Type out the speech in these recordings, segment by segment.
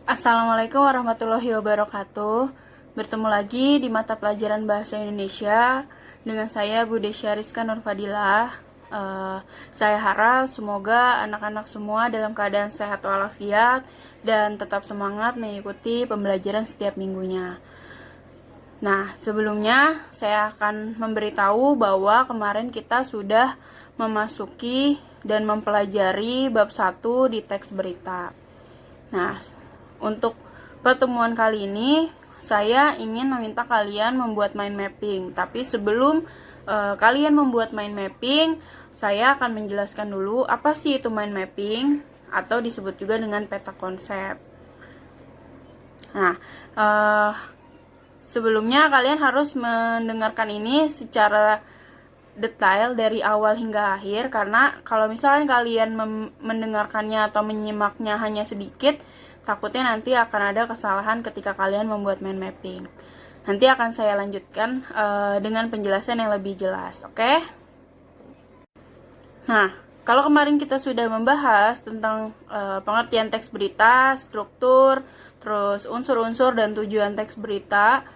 Assalamualaikum warahmatullahi wabarakatuh. Bertemu lagi di mata pelajaran Bahasa Indonesia dengan saya Budesya Rizka Nurfadilah. Saya harap semoga anak-anak semua dalam keadaan sehat walafiat dan tetap semangat mengikuti pembelajaran setiap minggunya. Nah, sebelumnya saya akan memberitahu bahwa kemarin kita sudah memasuki dan mempelajari bab 1 di teks berita. Nah, untuk pertemuan kali ini, saya ingin meminta kalian membuat mind mapping. Tapi sebelum kalian membuat mind mapping, saya akan menjelaskan dulu apa sih itu mind mapping, atau disebut juga dengan peta konsep. Nah, sebelumnya kalian harus mendengarkan ini secara detail dari awal hingga akhir, karena kalau misalnya kalian mendengarkannya atau menyimaknya hanya sedikit, takutnya nanti akan ada kesalahan ketika kalian membuat mind mapping. Nanti akan saya lanjutkan dengan penjelasan yang lebih jelas, oke? Nah, kalau kemarin kita sudah membahas tentang pengertian teks berita, struktur, terus unsur-unsur dan tujuan teks berita,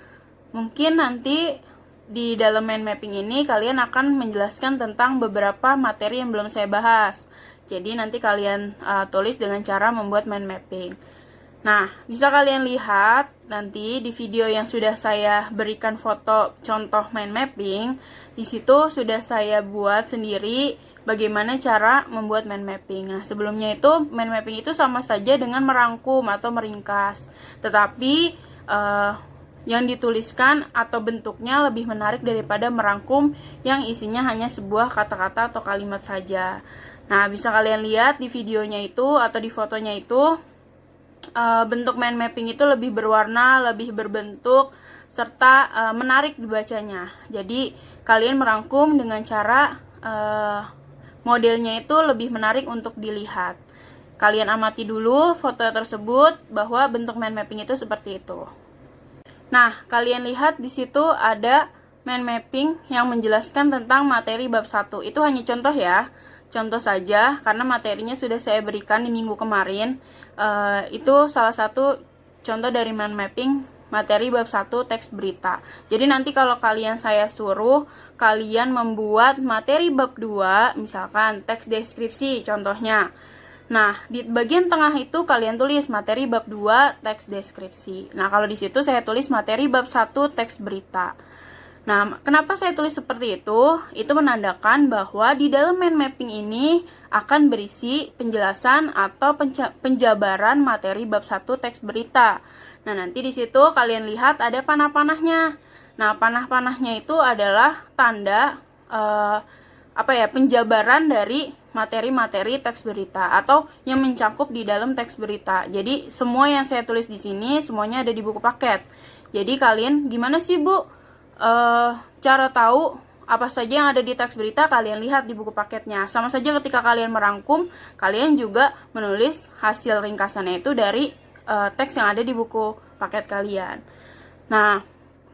mungkin nanti di dalam mind mapping ini kalian akan menjelaskan tentang beberapa materi yang belum saya bahas. Jadi nanti kalian tulis dengan cara membuat mind mapping. Nah, bisa kalian lihat nanti di video yang sudah saya berikan foto contoh mind mapping. Di situ sudah saya buat sendiri bagaimana cara membuat mind mapping. Nah, sebelumnya itu mind mapping itu sama saja dengan merangkum atau meringkas. Tetapi yang dituliskan atau bentuknya lebih menarik daripada merangkum yang isinya hanya sebuah kata-kata atau kalimat saja. Nah, bisa kalian lihat di videonya itu atau di fotonya itu, bentuk mind mapping itu lebih berwarna, lebih berbentuk, serta menarik dibacanya. Jadi kalian merangkum dengan cara modelnya itu lebih menarik untuk dilihat. Kalian amati dulu foto tersebut bahwa bentuk mind mapping itu seperti itu. Nah, kalian lihat di situ ada mind mapping yang menjelaskan tentang materi bab 1. Itu hanya contoh ya. Contoh saja, karena materinya sudah saya berikan di minggu kemarin. Itu salah satu contoh dari mind mapping materi bab 1 teks berita. Jadi nanti kalau kalian saya suruh, kalian membuat materi bab 2, misalkan teks deskripsi contohnya. Nah, di bagian tengah itu kalian tulis materi bab 2 teks deskripsi. Nah, kalau di situ saya tulis materi bab 1 teks berita. Nah, kenapa saya tulis seperti itu? Itu menandakan bahwa di dalam mind mapping ini akan berisi penjelasan atau penjabaran materi bab 1 teks berita. Nah, nanti di situ kalian lihat ada panah-panahnya. Nah, panah-panahnya itu adalah tanda penjabaran dari materi-materi teks berita atau yang mencakup di dalam teks berita. Jadi, semua yang saya tulis di sini semuanya ada di buku paket. Jadi, kalian gimana sih, Bu? Cara tahu apa saja yang ada di teks berita, kalian lihat di buku paketnya. Sama saja ketika kalian merangkum, kalian juga menulis hasil ringkasannya itu dari teks yang ada di buku paket kalian. Nah,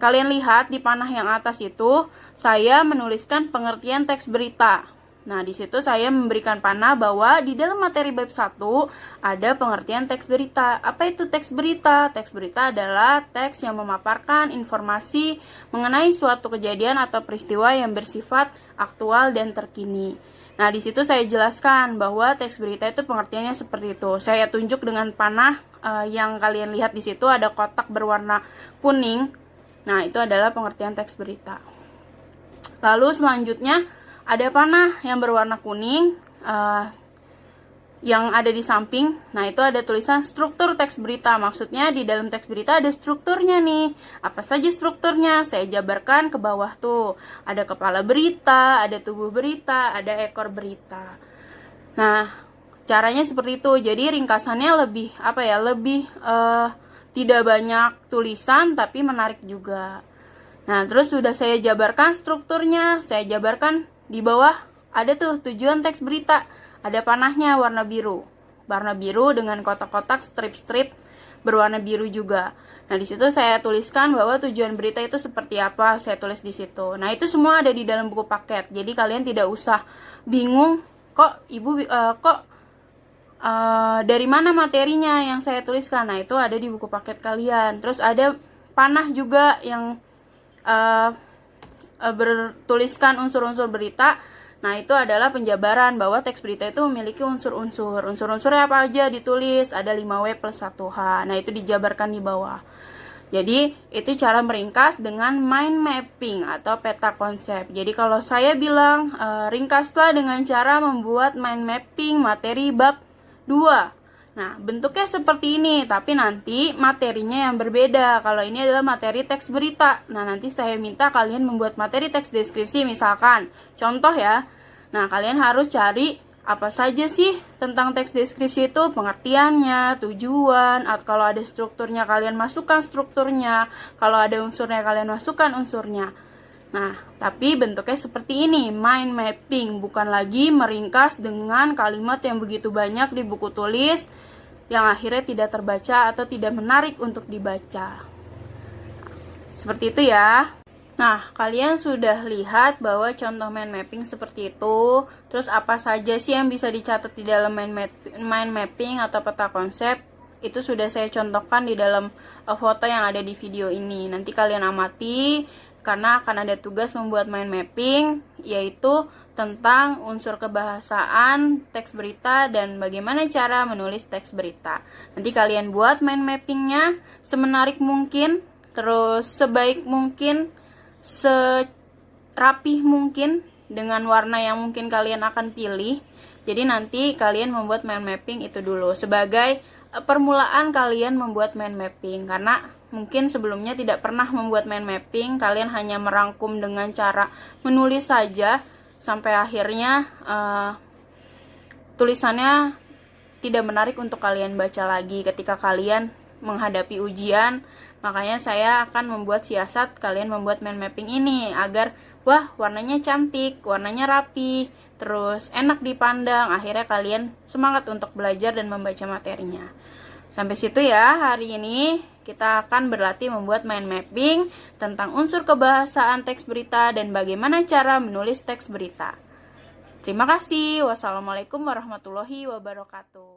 kalian lihat di panah yang atas itu, saya menuliskan pengertian teks berita. Nah, di situ saya memberikan panah bahwa di dalam materi bab 1 ada pengertian teks berita. Apa itu teks berita? Teks berita adalah teks yang memaparkan informasi mengenai suatu kejadian atau peristiwa yang bersifat aktual dan terkini. Nah, di situ saya jelaskan bahwa teks berita itu pengertiannya seperti itu. Saya tunjuk dengan panah yang kalian lihat di situ ada kotak berwarna kuning. Nah, itu adalah pengertian teks berita. Lalu selanjutnya ada panah yang berwarna kuning yang ada di samping. Nah, itu ada tulisan struktur teks berita. Maksudnya di dalam teks berita ada strukturnya nih. Apa saja strukturnya? Saya jabarkan ke bawah tuh. Ada kepala berita, ada tubuh berita, ada ekor berita. Nah, caranya seperti itu. Jadi ringkasannya lebih tidak banyak tulisan tapi menarik juga. Nah, terus sudah saya jabarkan strukturnya. Saya jabarkan di bawah ada tuh tujuan teks berita. Ada panahnya warna biru. Warna biru dengan kotak-kotak strip-strip berwarna biru juga. Nah, di situ saya tuliskan bahwa tujuan berita itu seperti apa. Saya tulis di situ. Nah, itu semua ada di dalam buku paket. Jadi kalian tidak usah bingung, kok Ibu dari mana materinya yang saya tuliskan. Nah, itu ada di buku paket kalian. Terus ada panah juga yang bertuliskan unsur-unsur berita. Nah, itu adalah penjabaran bahwa teks berita itu memiliki unsur-unsur. Unsur-unsurnya apa aja ditulis, ada 5W plus 1H. Nah, itu dijabarkan di bawah. Jadi, itu cara meringkas dengan mind mapping atau peta konsep. Jadi, kalau saya bilang, ringkaslah dengan cara membuat mind mapping materi bab 2. Nah, bentuknya seperti ini, tapi nanti materinya yang berbeda. Kalau ini adalah materi teks berita. Nah, nanti saya minta kalian membuat materi teks deskripsi misalkan. Contoh ya. Nah, kalian harus cari apa saja sih tentang teks deskripsi itu, pengertiannya, tujuan, atau kalau ada strukturnya kalian masukkan strukturnya, kalau ada unsurnya kalian masukkan unsurnya. Nah, tapi bentuknya seperti ini, mind mapping, bukan lagi meringkas dengan kalimat yang begitu banyak di buku tulis yang akhirnya tidak terbaca atau tidak menarik untuk dibaca. Seperti itu ya. Nah, kalian sudah lihat bahwa contoh mind mapping seperti itu. Terus apa saja sih yang bisa dicatat di dalam mind mapping atau peta konsep? Itu sudah saya contohkan di dalam foto yang ada di video ini. Nanti kalian amati, karena akan ada tugas membuat mind mapping, yaitu tentang unsur kebahasaan teks berita dan bagaimana cara menulis teks berita. Nanti kalian buat mind mappingnya semenarik mungkin, terus sebaik mungkin, serapih mungkin, dengan warna yang mungkin kalian akan pilih. Jadi nanti kalian membuat mind mapping itu dulu sebagai permulaan kalian membuat mind mapping, karena mungkin sebelumnya tidak pernah membuat mind mapping, kalian hanya merangkum dengan cara menulis saja, sampai akhirnya tulisannya tidak menarik untuk kalian baca lagi ketika kalian menghadapi ujian. Makanya saya akan membuat siasat kalian membuat mind mapping ini, agar wah, warnanya cantik, warnanya rapi, terus enak dipandang, akhirnya kalian semangat untuk belajar dan membaca materinya. Sampai situ ya hari ini. Kita akan berlatih membuat mind mapping tentang unsur kebahasaan teks berita dan bagaimana cara menulis teks berita. Terima kasih. Wassalamualaikum warahmatullahi wabarakatuh.